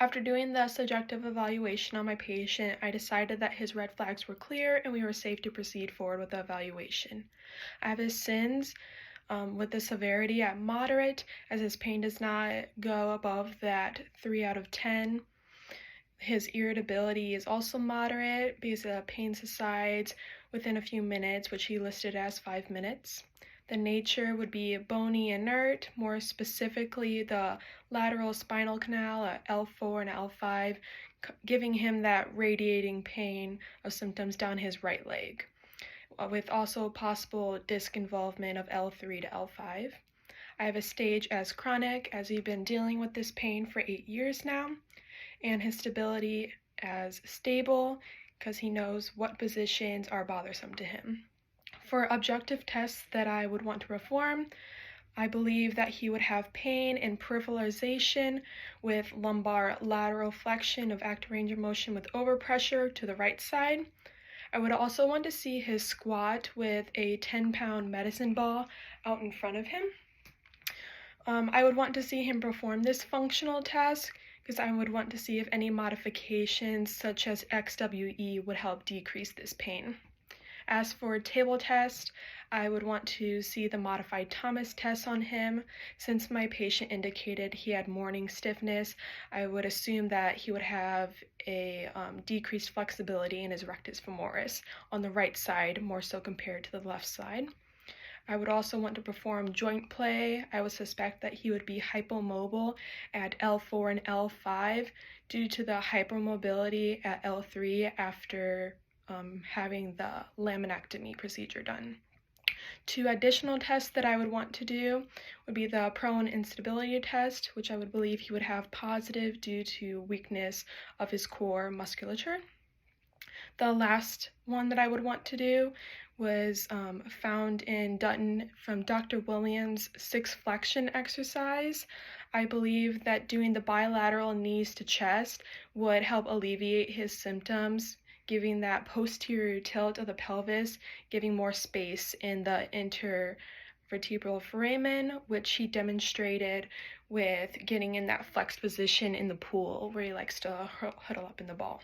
After doing the subjective evaluation on my patient, I decided that his red flags were clear and we were safe to proceed forward with the evaluation. I have his SINS with the severity at moderate, as his pain does not go above that 3 out of 10. His irritability is also moderate because the pain subsides within a few minutes, which he listed as 5 minutes. The nature would be bony inert, more specifically the lateral spinal canal at L4 and L5, giving him that radiating pain of symptoms down his right leg, with also possible disc involvement of L3 to L5. I have a stage as chronic, as we've been dealing with this pain for 8 years now, and his stability as stable because he knows what positions are bothersome to him. For objective tests that I would want to perform, I believe that he would have pain in peripheralization with lumbar lateral flexion of active range of motion with overpressure to the right side. I would also want to see his squat with a 10-pound medicine ball out in front of him. I would want to see him perform this functional task because I would want to see if any modifications such as XWE would help decrease this pain. As for table test, I would want to see the modified Thomas test on him. Since my patient indicated he had morning stiffness, I would assume that he would have a decreased flexibility in his rectus femoris on the right side, more so compared to the left side. I would also want to perform joint play. I would suspect that he would be hypomobile at L4 and L5 due to the hypermobility at L3 after having the laminectomy procedure done. 2 additional tests that I would want to do would be the prone instability test, which I would believe he would have positive due to weakness of his core musculature. The last one that I would want to do was found in Dutton from Dr. Williams' 6 flexion exercise. I believe that doing the bilateral knees to chest would help alleviate his symptoms, giving that posterior tilt of the pelvis, giving more space in the intervertebral foramen, which he demonstrated with getting in that flexed position in the pool where he likes to huddle up in the ball.